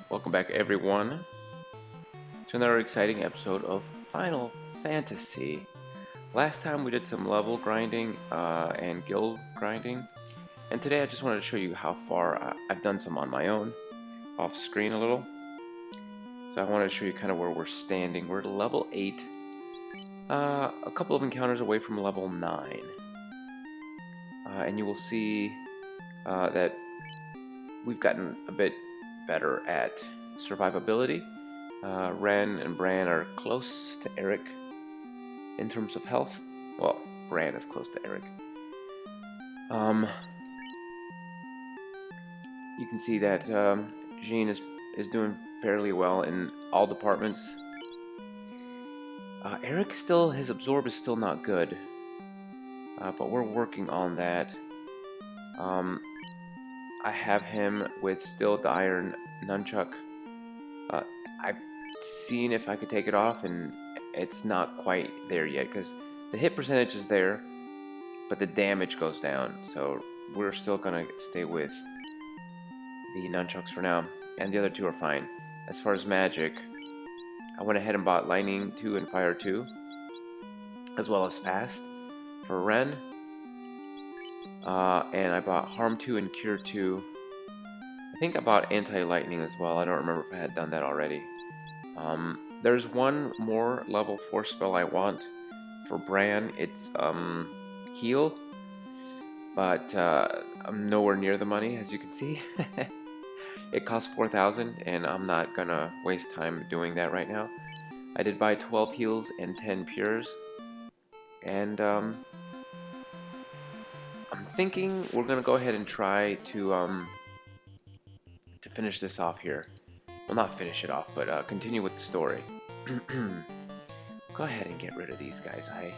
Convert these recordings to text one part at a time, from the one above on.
Welcome back, everyone, to another exciting episode of Final Fantasy. Last time we did some level grinding and guild grinding, and today I just wanted to show you how far I've done some on my own, off screen a little. So I wanted to show you kind of where we're standing. We're at level 8, a couple of encounters away from level 9. And you will see that we've gotten a bit better at survivability. Ren and Bran are close to Eric in terms of health. Well, Bran is close to Eric. You can see that Jean is doing fairly well in all departments. Eric his absorb is still not good, but we're working on that. I have him with still the iron nunchuck. I've seen if I could take it off, and it's not quite there yet because the hit percentage is there, but the damage goes down. So we're still gonna stay with the nunchucks for now, and the other two are fine. As far as magic, I went ahead and bought Lightning 2 and Fire 2, as well as Fast for Ren. And I bought Harm 2 and Cure 2. I think I bought Anti-Lightning as well. I don't remember if I had done that already. There's one more level 4 spell I want for Bran. It's Heal, but I'm nowhere near the money, as you can see. It costs 4,000, and I'm not gonna waste time doing that right now. I did buy 12 heals and 10 pures, and I'm thinking we're gonna go ahead and try to finish this off here. Well, not finish it off, but continue with the story. Go ahead and get rid of these guys. I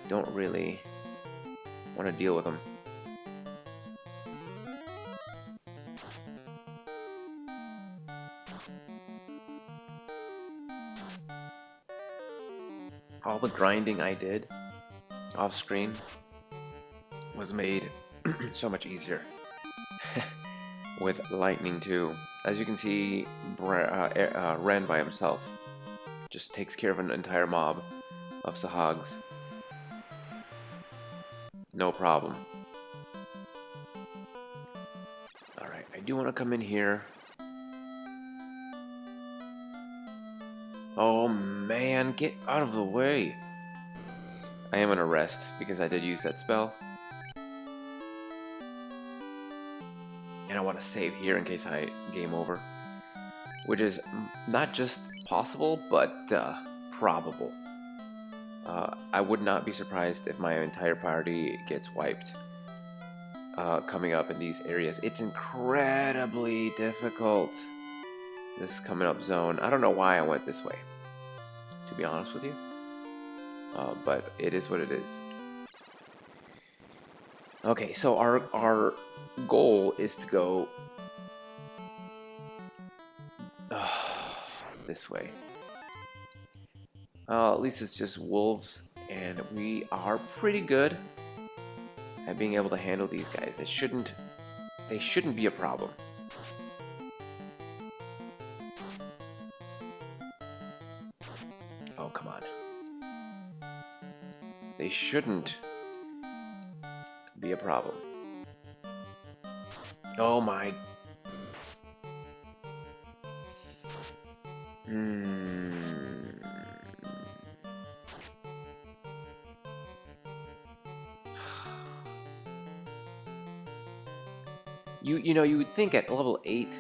don't really want to deal with them. All the grinding I did off screen was made so much easier with Lightning 2. As you can see, Ren by himself just takes care of an entire mob of Sahags. No problem. Alright, I do want to come in here. Oh man, get out of the way. I am gonna rest because I did use that spell. And I want to save here in case I game over. Which is not just possible, but probable. I would not be surprised if my entire party gets wiped coming up in these areas. It's incredibly difficult, this coming up zone. I don't know why I went this way, to be honest with you. But it is what it is. Okay, so our goal is to go this way. At least it's just wolves, and we are pretty good at being able to handle these guys. They shouldn't be a problem. Oh, come on. They shouldn't be a problem. Oh my. You know, you would think at level 8.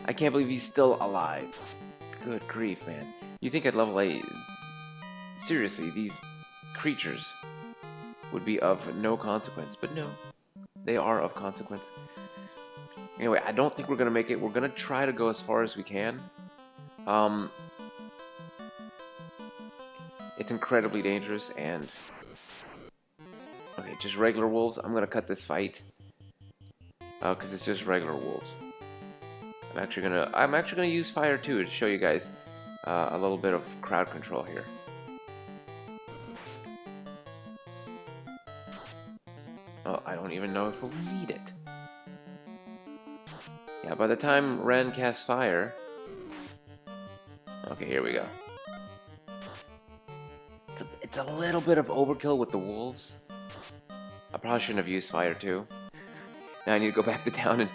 I can't believe he's still alive. Good grief, man. You think at level 8, seriously, these creatures would be of no consequence, but no, they are of consequence. Anyway, I don't think we're gonna make it. We're gonna try to go as far as we can. It's incredibly dangerous, and okay, just regular wolves. I'm gonna cut this fight because it's just regular wolves. I'm actually gonna use Fire 2 to show you guys a little bit of crowd control here. Oh, I don't even know if we'll need it. Yeah, by the time Ren casts fire... Okay, here we go. It's a little bit of overkill with the wolves. I probably shouldn't have used fire too. Now I need to go back to town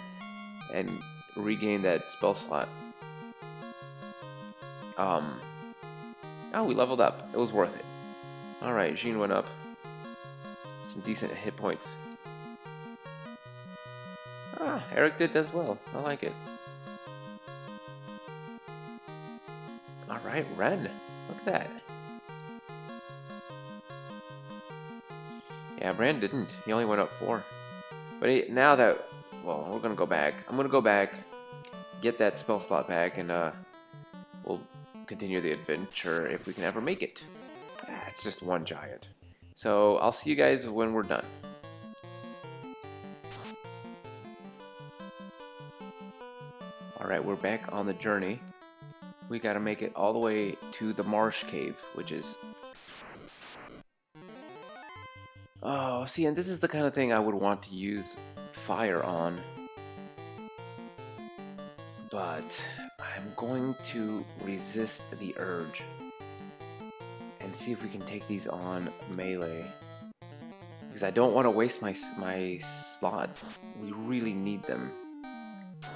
and regain that spell slot. Oh, we leveled up. It was worth it. Alright, Jean went up. Some decent hit points. Ah, Eric did as well. I like it. Alright, Ren. Look at that. Yeah, Brand didn't. He only went up 4. But now that... Well, we're gonna go back. I'm gonna go back, get that spell slot back, and we'll continue the adventure if we can ever make it. It's just one giant. So I'll see you guys when we're done. Alright, we're back on the journey. We gotta make it all the way to the Marsh Cave, which is... Oh, see, and this is the kind of thing I would want to use fire on. But I'm going to resist the urge and see if we can take these on melee. Because I don't want to waste my slots. We really need them.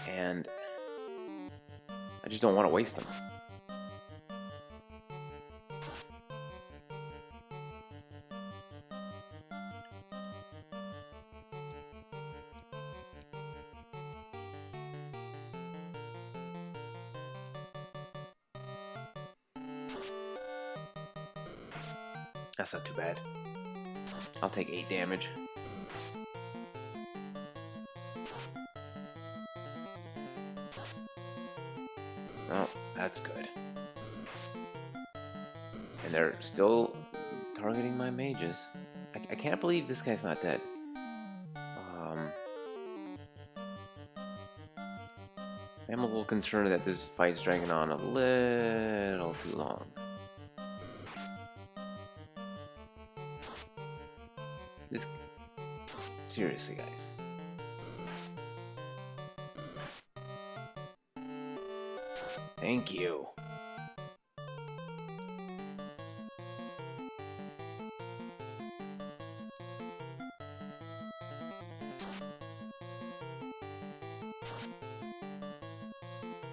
And I just don't want to waste them. That's not too bad. I'll take 8 damage. Oh, that's good. And they're still targeting my mages. I can't believe this guy's not dead. I'm a little concerned that this fight's dragging on a little too long. This... Seriously, guys. Thank you.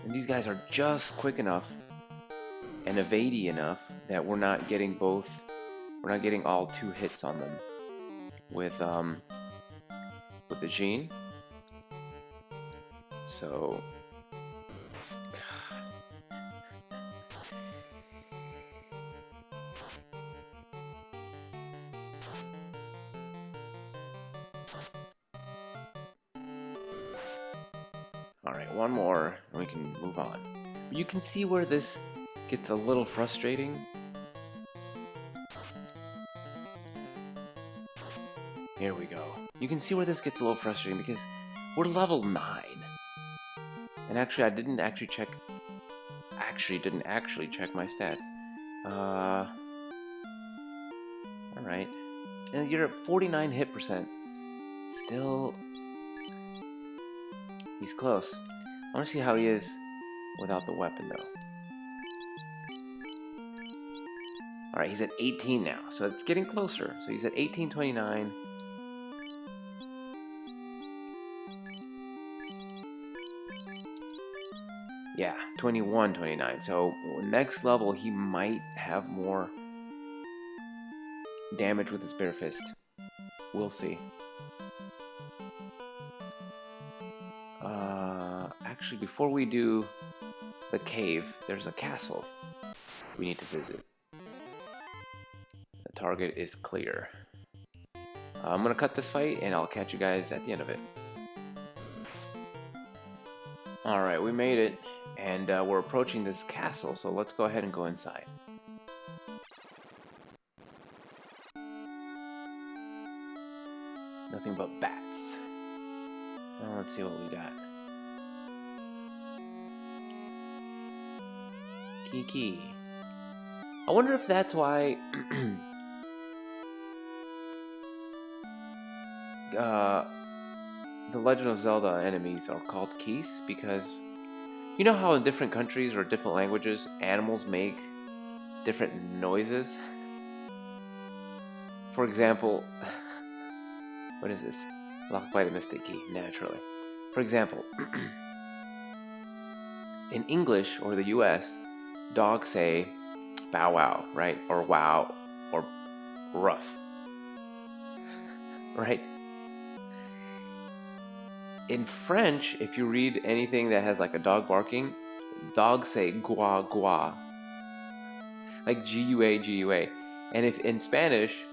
And these guys are just quick enough and evadey enough that we're not getting both. We're not getting all 2 hits on them with the Jean. So alright, one more and we can move on. But you can see where this gets a little frustrating. Here we go. You can see where this gets a little frustrating because we're level 9. And actually, I didn't actually check... didn't actually check my stats. Alright. And you're at 49 hit percent. Still... He's close. I want to see how he is without the weapon, though. Alright, he's at 18 now, so it's getting closer. So he's at 1829. Yeah, 2129. So next level, he might have more damage with his bare fist. We'll see. Actually, before we do the cave, there's a castle we need to visit. The target is clear. I'm gonna cut this fight, and I'll catch you guys at the end of it. Alright, we made it. And we're approaching this castle, so let's go ahead and go inside. Nothing but bats. Well, let's see what we got. Kiki. I wonder if that's why... the Legend of Zelda enemies are called keys because you know how in different countries or different languages animals make different noises? For example, what is this? Locked by the Mystic Key, naturally. For example, in English or the US, dogs say bow wow, right? Or wow, or rough, right? In French, if you read anything that has like a dog barking, dogs say gua gua, like G-U-A, G-U-A. And if in Spanish,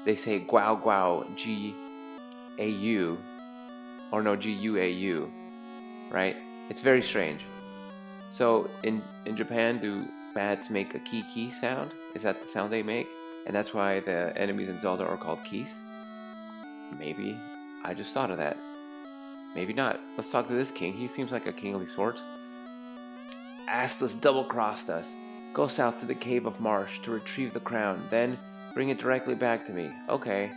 they say guau guau, G-A-U, or no, G-U-A-U, right? It's very strange. So in Japan, do bats make a ki sound? Is that the sound they make? And that's why the enemies in Zelda are called keys? Maybe. I just thought of that. Maybe not. Let's talk to this king. He seems like a kingly sort. Astless double-crossed us. Go south to the Cave of Marsh to retrieve the crown. Then bring it directly back to me. Okay.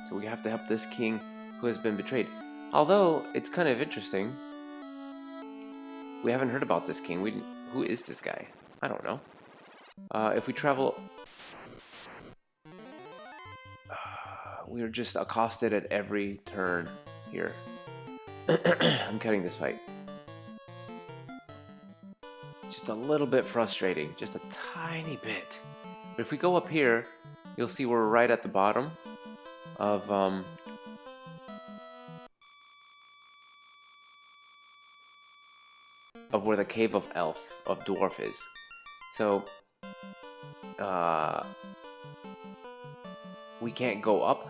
So we have to help this king who has been betrayed. Although, it's kind of interesting. We haven't heard about this king. Who is this guy? I don't know. If we travel... we are just accosted at every turn here. I'm cutting this fight. It's just a little bit frustrating. Just a tiny bit. But if we go up here, you'll see we're right at the bottom of... of where the Cave of Dwarf is. So, we can't go up.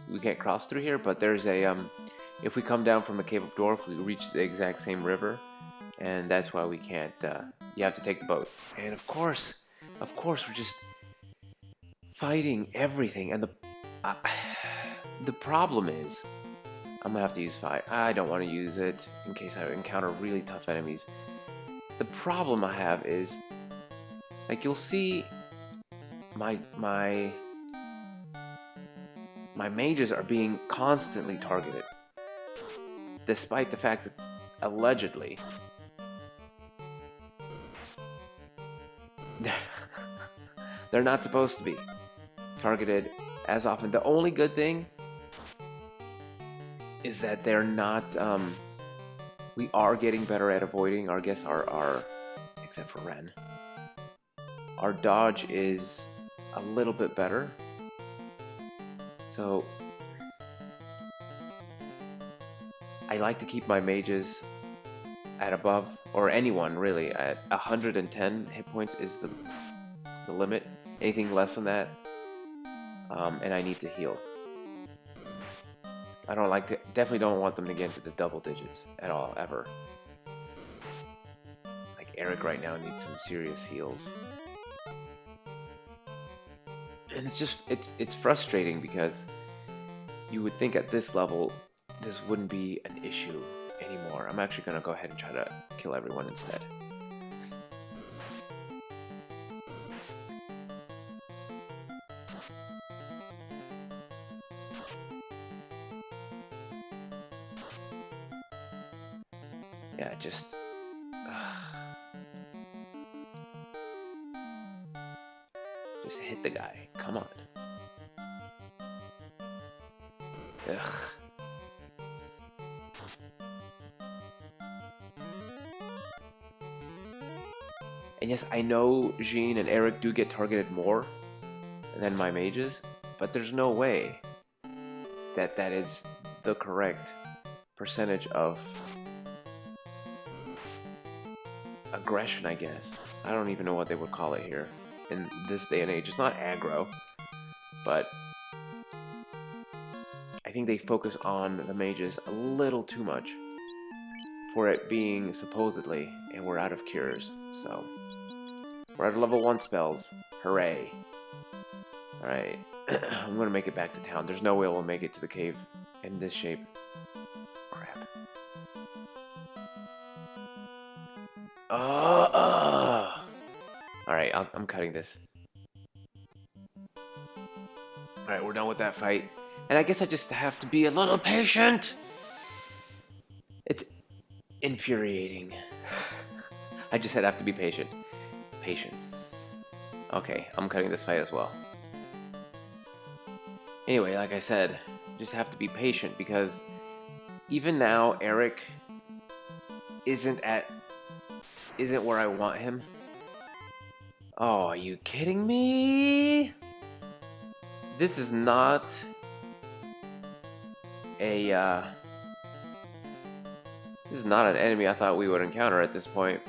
We can't cross through here, but there's a, if we come down from the Cave of Dwarf, we reach the exact same river, and that's why we can't, you have to take the boat. And of course, we're just fighting everything, and the problem is, I'm gonna have to use fire. I don't want to use it in case I encounter really tough enemies. The problem I have is, like, you'll see my mages are being constantly targeted, despite the fact that allegedly they're not supposed to be targeted as often. The only good thing is that they're not, we are getting better at avoiding, I guess our except for Ren, our dodge is a little bit better. So I like to keep my mages at above, or anyone really, at 110 hit points is the limit. Anything less than that, and I need to heal. I don't like to, definitely don't want them to get into the double digits at all, ever. Like Eric right now needs some serious heals. And it's just, it's frustrating because you would think at this level, this wouldn't be an issue anymore. I'm actually gonna go ahead and try to kill everyone instead. Yeah, just... just hit the guy. Come on. Ugh. And yes, I know Jean and Eric do get targeted more than my mages, but there's no way that that is the correct percentage of aggression, I guess. I don't even know what they would call it here in this day and age. It's not aggro, but I think they focus on the mages a little too much for it being supposedly, and we're out of cures, so we're at level 1 spells. Hooray. Alright, I'm gonna make it back to town. There's no way we'll make it to the cave in this shape. Crap. Alright, I'm cutting this. Alright, we're done with that fight. And I guess I just have to be a little patient. It's infuriating. I just said I have to be patient. Patience. Okay, I'm cutting this fight as well. Anyway, like I said, just have to be patient because even now Eric isn't where I want him. Oh, are you kidding me? This is not a this is not an enemy I thought we would encounter at this point.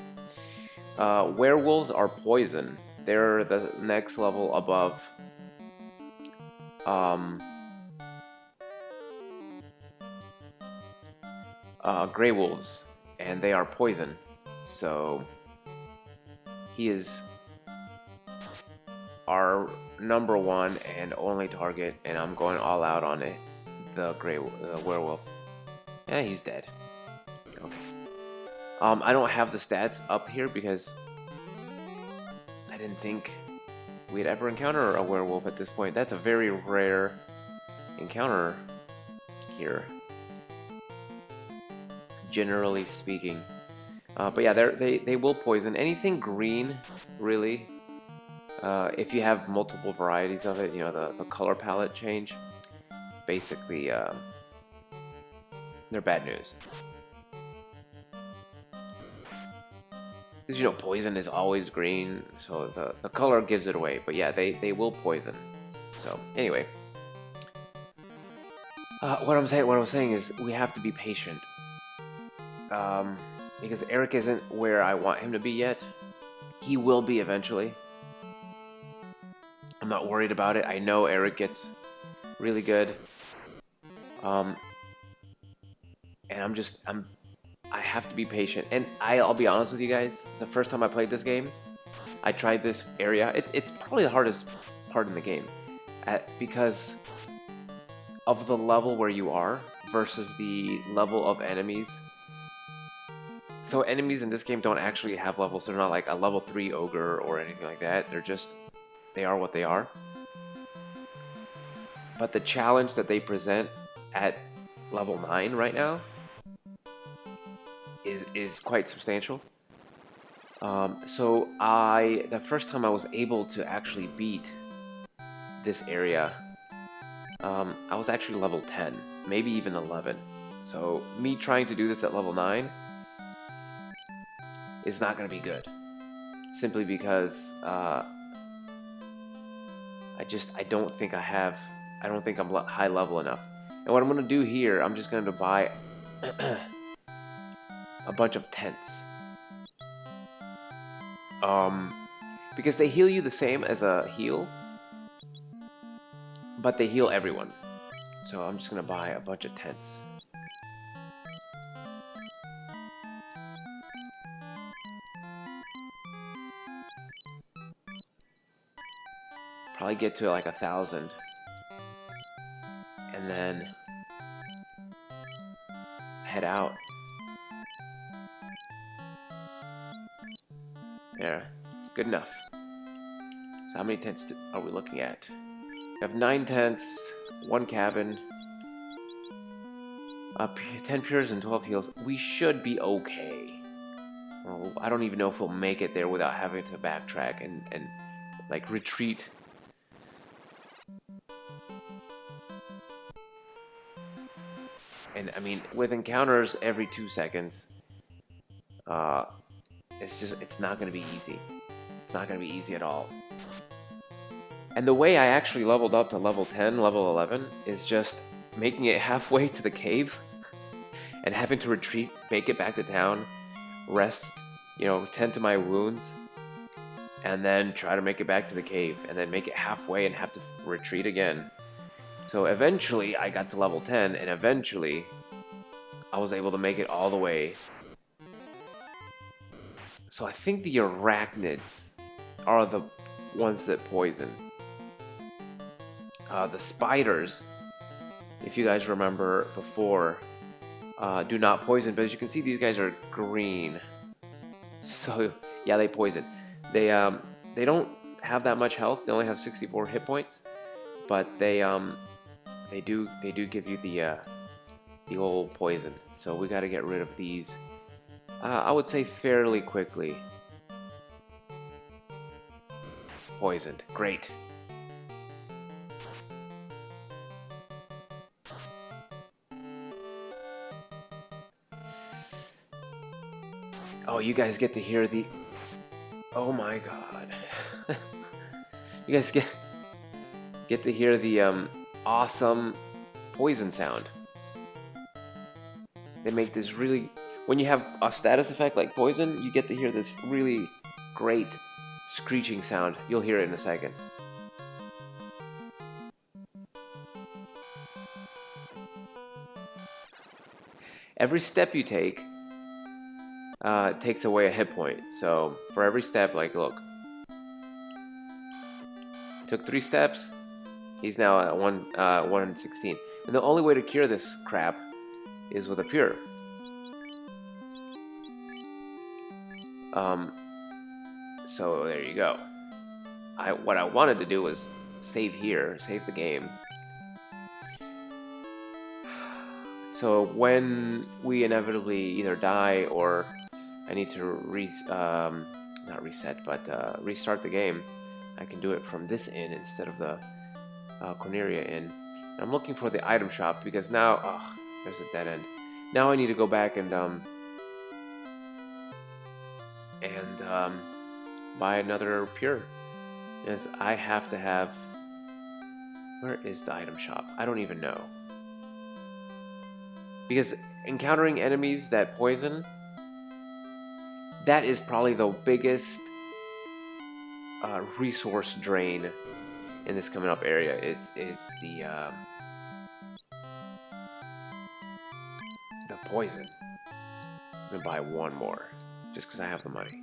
Werewolves are poison. They're the next level above Grey Wolves, and they are poison. So he is our number one and only target, and I'm going all out on it. The werewolf. Yeah, he's dead. Okay. I don't have the stats up here because I didn't think we'd ever encounter a werewolf at this point. That's a very rare encounter here, generally speaking. But yeah, they will poison anything green, really. If you have multiple varieties of it, you know, the color palette change, basically, they're bad news. Because, you know, poison is always green, so the color gives it away. But yeah, they will poison. So, anyway. What I was saying is we have to be patient. Because Eric isn't where I want him to be yet. He will be eventually. I'm not worried about it. I know Eric gets really good. And I have to be patient. And I'll be honest with you guys, the first time I played this game, I tried this area. It's probably the hardest part in the game. Because of the level where you are versus the level of enemies. So enemies in this game don't actually have levels. They're not like a level 3 ogre or anything like that. They are what they are. But the challenge that they present at level 9 right now is quite substantial. So the first time I was able to actually beat this area, I was actually level 10, maybe even 11. So me trying to do this at level 9 is not going to be good. Simply because I don't think I'm high level enough. And what I'm going to do here, I'm just going to buy a bunch of tents. Because they heal you the same as a heal, but they heal everyone. So I'm just going to buy a bunch of tents. Probably get to like 1,000. And then head out. There. Good enough. So how many tents are we looking at? We have 9 tents, 1 cabin, 10 pures and 12 heals. We should be okay. Well, I don't even know if we'll make it there without having to backtrack and like retreat. And I mean, with encounters every 2 seconds, it's not going to be easy. It's not going to be easy at all. And the way I actually leveled up to level 10, level 11, is just making it halfway to the cave and having to retreat, make it back to town, rest, you know, tend to my wounds, and then try to make it back to the cave, and then make it halfway and have to retreat again. So eventually I got to level 10, and eventually I was able to make it all the way. So I think the arachnids are the ones that poison. The spiders, if you guys remember before, do not poison. But as you can see, these guys are green. So yeah, they poison. They don't have that much health. They only have 64 hit points. But they they do give you the old poison. So we got to get rid of these. I would say fairly quickly. Poisoned. Great. Oh, you guys get to hear the... Oh my god. You guys get to hear the awesome poison sound. They make this really... When you have a status effect like poison, you get to hear this really great screeching sound. You'll hear it in a second. Every step you take takes away a hit point. So for every step, like, look, took 3 steps. He's now at 116. And the only way to cure this crap is with a pure. So there you go. What I wanted to do was save here, save the game. So when we inevitably either die or I need to not reset, but restart the game, I can do it from this inn instead of the Corneria inn. And I'm looking for the item shop because now, there's a dead end. Now I need to go back and buy another pure. Yes, I have to have... Where is the item shop? I don't even know. Because encountering enemies that poison, that is probably the biggest resource drain in this coming up area. Is the poison. I'm gonna buy one more just because I have the money.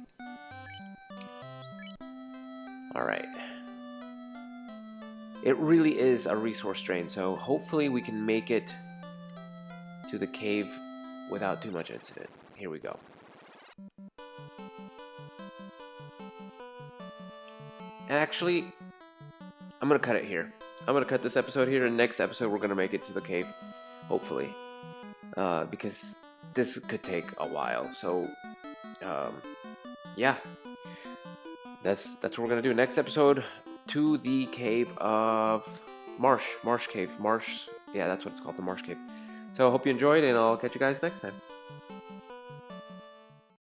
All right. It really is a resource drain, so hopefully we can make it to the cave without too much incident. Here we go. And actually, I'm gonna cut it here. I'm gonna cut this episode here, and next episode we're gonna make it to the cave, hopefully, because this could take a while. So, yeah, that's what we're gonna do. Next episode, to the cave of Marsh Cave. Yeah, that's what it's called, the Marsh Cave. So I hope you enjoyed, and I'll catch you guys next time.